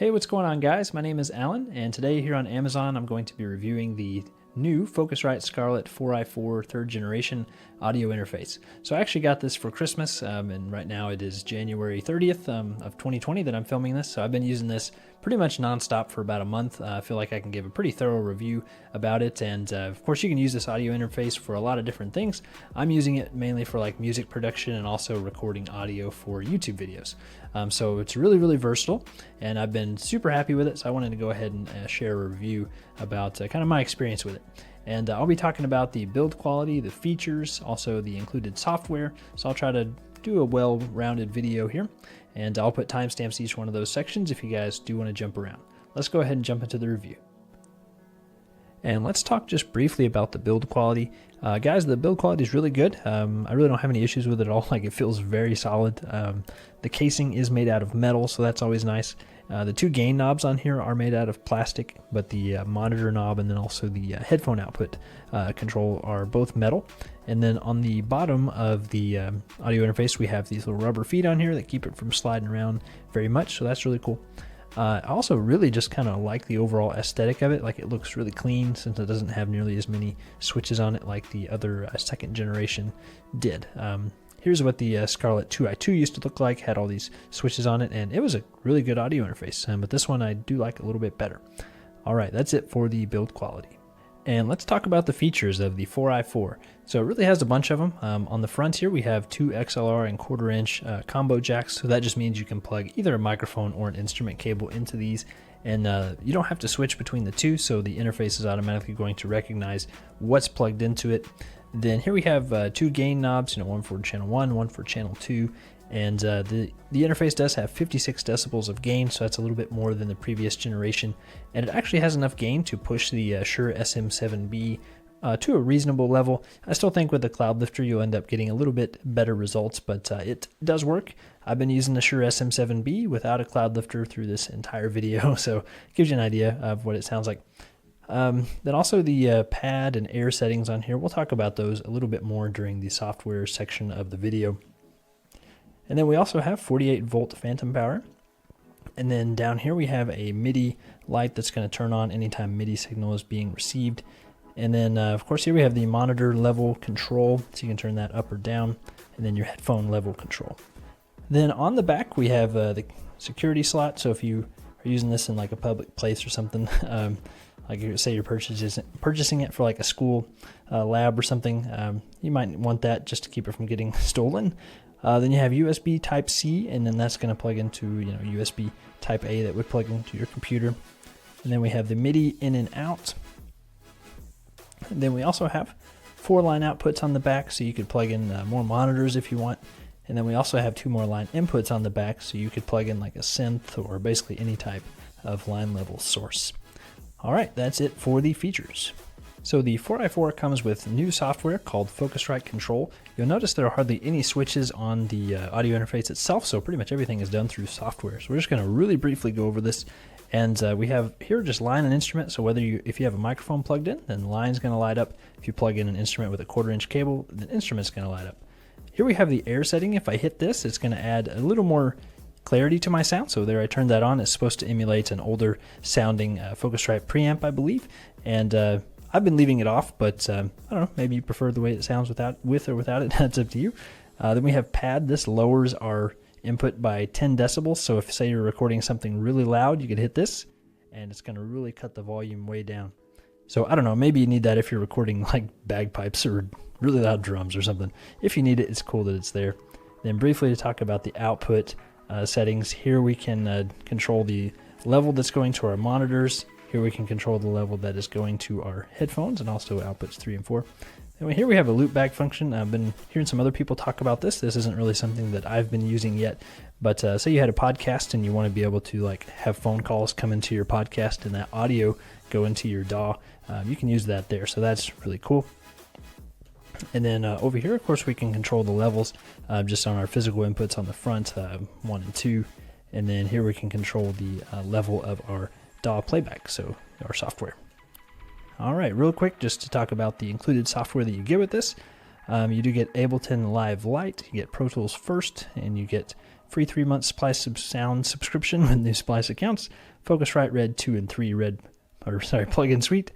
Hey, what's going on, guys? My name is Alan, and today here on Amazon I'm going to be reviewing the new Focusrite Scarlett 4i4 third generation audio interface. So I actually got this for Christmas, and right now it is January 30th of 2020 that I'm filming this. So I've been using this pretty much nonstop for about a month. I feel like I can give a pretty thorough review about it, and of course you can use this audio interface for a lot of different things. I'm using it mainly for like music production and also recording audio for YouTube videos. So it's really versatile, and I've been super happy with it, so I wanted to go ahead and share a review about kind of my experience with it. And I'll be talking about the build quality, the features, also the included software. So I'll try to do a well-rounded video here, and I'll put timestamps each one of those sections if you guys do want to jump around. Let's go ahead and jump into the review. And let's talk just briefly about the build quality. Guys, the build quality is really good. I really don't have any issues with it at all. Like, it feels very solid. The casing is made out of metal, so that's always nice. The two gain knobs on here are made out of plastic, but the monitor knob and then also the headphone output control are both metal. And then on the bottom of the audio interface, we have these little rubber feet on here that keep it from sliding around very much, so that's really cool. I also really just kind of like the overall aesthetic of it. Like, it looks really clean since it doesn't have nearly as many switches on it like the other second generation did. Here's what the Scarlett 2i2 used to look like, had all these switches on it, and it was a really good audio interface, but this one I do like a little bit better. Alright, that's it for the build quality. And let's talk about the features of the 4i4. So it really has a bunch of them. On the front here we have two XLR and 1/4 inch combo jacks, so that just means you can plug either a microphone or an instrument cable into these, and you don't have to switch between the two, so the interface is automatically going to recognize what's plugged into it. Then here we have two gain knobs, one for channel 1, one for channel 2, and the interface does have 56 decibels of gain, so that's a little bit more than the previous generation, and it actually has enough gain to push the Shure SM7B to a reasonable level. I still think with the cloud lifter you'll end up getting a little bit better results, but it does work. I've been using the Shure SM7B without a cloud lifter through this entire video, so it gives you an idea of what it sounds like. Then also the pad and air settings on here, we'll talk about those a little bit more during the software section of the video. And then we also have 48 volt phantom power. And then down here we have a MIDI light that's going to turn on anytime MIDI signal is being received. And then of course here we have the monitor level control, so you can turn that up or down, and then your headphone level control. Then on the back we have the security slot, so if you are using this in like a public place or something, like say you're purchasing it for like a school lab or something, you might want that just to keep it from getting stolen. Then you have USB Type-C, and then that's going to plug into USB Type-A that would plug into your computer. And then we have the MIDI in and out. And then we also have 4 line outputs on the back, so you could plug in more monitors if you want. And then we also have 2 more line inputs on the back, so you could plug in like a synth or basically any type of line level source. Alright, that's it for the features. So the 4i4 comes with new software called Focusrite Control. You'll notice there are hardly any switches on the audio interface itself, so pretty much everything is done through software. So we're just going to really briefly go over this. And we have here just line and instrument, so if you have a microphone plugged in, then the line's going to light up. If you plug in an instrument with a 1/4 inch cable, the instrument's going to light up. Here we have the air setting. If I hit this, it's going to add a little more clarity to my sound. So there, I turned that on. It's supposed to emulate an older sounding Focusrite preamp, I believe. And I've been leaving it off, but I don't know, maybe you prefer the way it sounds with or without it. That's up to you. Then we have pad. This lowers our input by 10 decibels. So if, say, you're recording something really loud, you could hit this, and it's going to really cut the volume way down. So I don't know, maybe you need that if you're recording like bagpipes or really loud drums or something. If you need it, it's cool that it's there. Then briefly to talk about the output settings. Here we can control the level that's going to our monitors. Here we can control the level that is going to our headphones, and also outputs 3 and 4. And here we have a loopback function. I've been hearing some other people talk about this. This isn't really something that I've been using yet, but say you had a podcast and you want to be able to like have phone calls come into your podcast and that audio go into your DAW, you can use that there. So that's really cool. And then over here, of course, we can control the levels just on our physical inputs on the front, 1 and 2. And then here we can control the level of our DAW playback, so our software. Alright, real quick, just to talk about the included software that you get with this. You do get Ableton Live Lite, you get Pro Tools First, and you get free 3-month Splice sound subscription with new Splice accounts, Focusrite Red 2 and 3 plugin suite.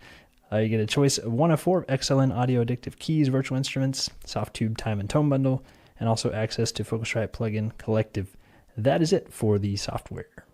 You get a choice of 1 of 4 XLN audio addictive keys, virtual instruments, Softube time and tone bundle, and also access to Focusrite plugin collective. That is it for the software.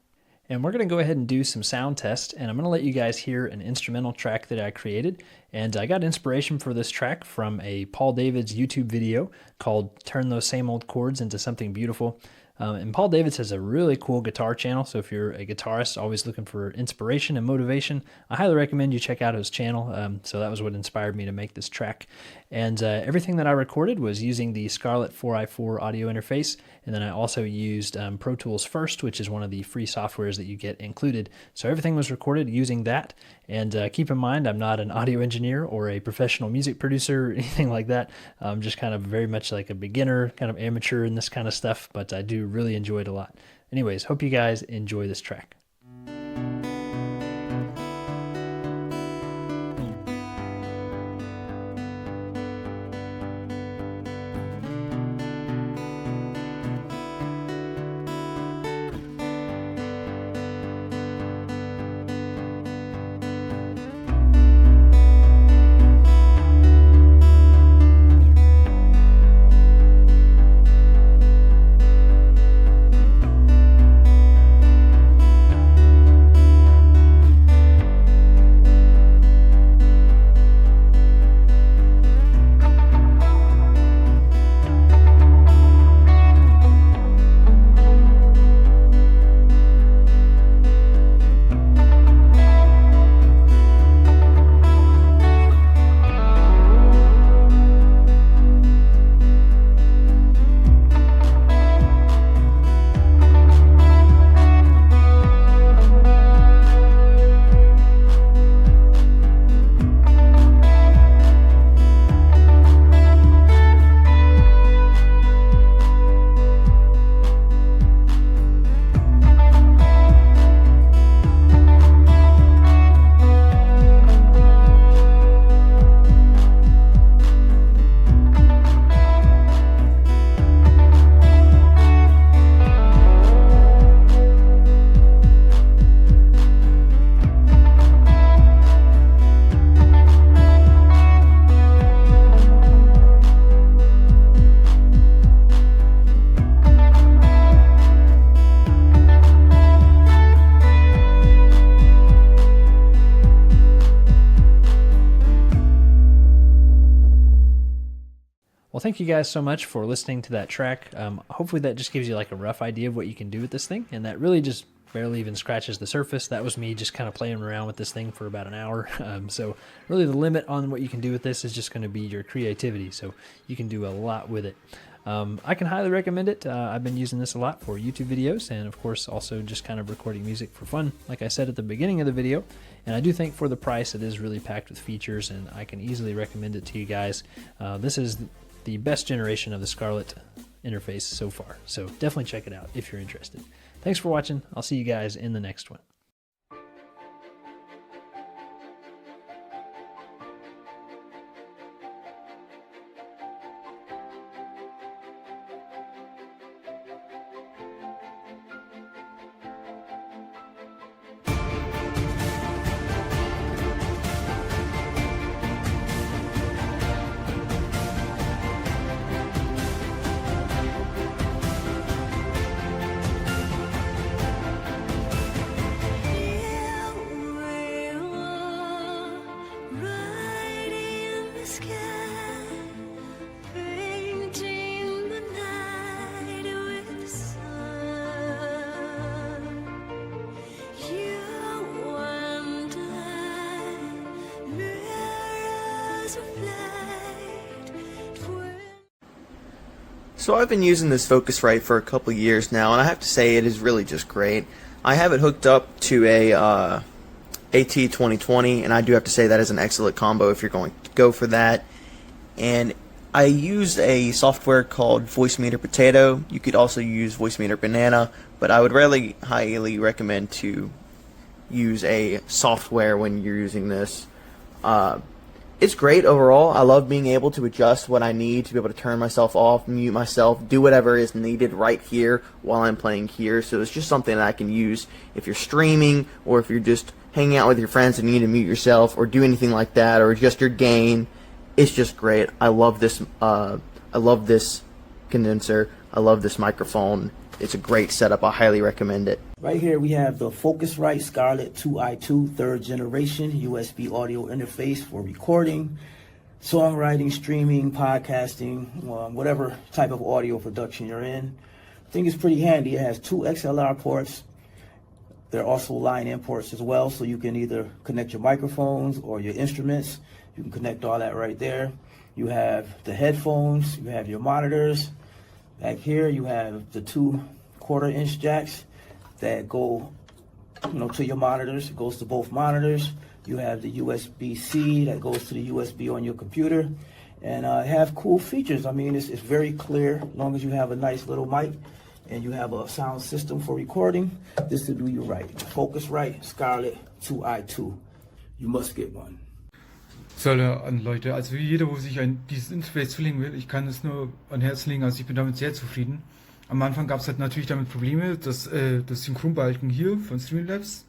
And we're going to go ahead and do some sound tests, and I'm going to let you guys hear an instrumental track that I created. And I got inspiration for this track from a Paul Davids YouTube video called Turn Those Same Old Chords into Something Beautiful. And Paul Davids has a really cool guitar channel, so if you're a guitarist always looking for inspiration and motivation, I highly recommend you check out his channel. So that was what inspired me to make this track. And everything that I recorded was using the Scarlett 4i4 audio interface, and then I also used Pro Tools First, which is one of the free softwares that you get included. So everything was recorded using that, and keep in mind I'm not an audio engineer or a professional music producer or anything like that. I'm just kind of very much like a beginner, kind of amateur in this kind of stuff, but I do really enjoy it a lot. Anyways, hope you guys enjoy this track. Well, thank you guys so much for listening to that track. Hopefully that just gives you like a rough idea of what you can do with this thing, and that really just barely even scratches the surface. That was me just kind of playing around with this thing for about an hour. So really the limit on what you can do with this is just going to be your creativity, so you can do a lot with it. I can highly recommend it. I've been using this a lot for YouTube videos, and of course also just kind of recording music for fun, like I said at the beginning of the video. And I do think for the price it is really packed with features, and I can easily recommend it to you guys. This is the best generation of the Scarlett interface so far, so definitely check it out if you're interested. Thanks for watching. I'll see you guys in the next one. So I've been using this Focusrite for a couple years now, and I have to say it is really just great. I have it hooked up to a AT2020, and I do have to say that is an excellent combo if you're going to go for that. And I use a software called Voicemeeter Potato. You could also use Voicemeeter Banana, but I would really highly recommend to use a software when you're using this. it's great overall. I love being able to adjust what I need to be able to turn myself off, mute myself, do whatever is needed right here while I'm playing here. So it's just something that I can use if you're streaming or if you're just hanging out with your friends and you need to mute yourself or do anything like that, or adjust your gain. It's just great. I love this. I love this condenser. I love this microphone. It's a great setup. I highly recommend it. Right here we have the Focusrite Scarlett 2i2 third generation USB audio interface for recording, songwriting, streaming, podcasting, whatever type of audio production you're in. I think it's pretty handy. It has 2 XLR ports. There are also line in ports as well, so you can either connect your microphones or your instruments. You can connect all that right there. You have the headphones, you have your monitors. Back here you have the 2 1/4-inch jacks that go, to your monitors. It goes to both monitors. You have the USB-C that goes to the USB on your computer, and have cool features. I mean, it's very clear as long as you have a nice little mic and you have a sound system for recording. This will do you right. Focusrite Scarlett 2i2. You must get one. So Leute, also wie jeder, wo sich dieses Interface zulegen will, ich kann es nur an Herz legen, also ich bin damit sehr zufrieden. Am Anfang gab es halt natürlich damit Probleme, dass das Synchronbalken hier von Streamlabs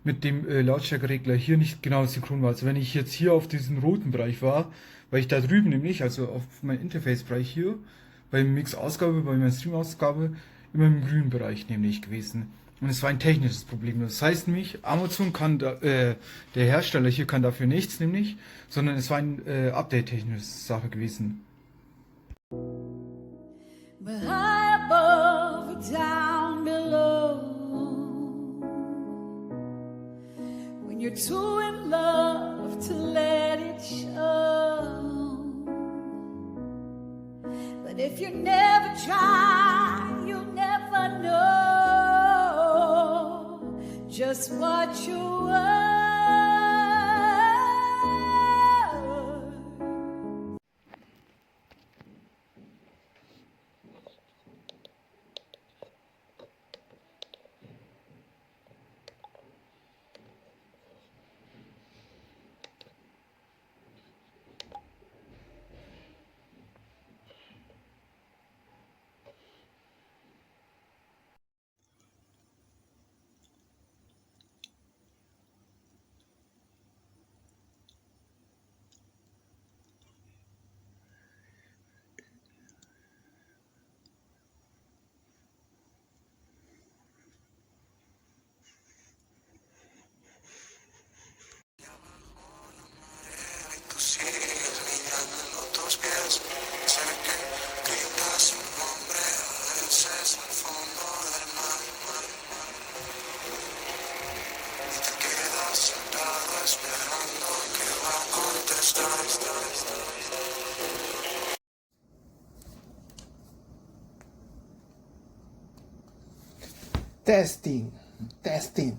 mit dem Lautstärkeregler hier nicht genau synchron war. Also wenn ich jetzt hier auf diesen roten Bereich war, weil ich da drüben nämlich, also auf meinem Interface-Bereich hier, bei Mix-Ausgabe, bei meiner Stream-Ausgabe, immer im grünen Bereich nämlich gewesen. Und es war ein technisches Problem. Das heißt nämlich, Amazon kann, der Hersteller hier kann dafür nichts nämlich, sondern es war ein Update-technische Sache gewesen. But high above, down below, when you're too in love to let it show. But if you never try, you'll never know just what you are. Testing, testing.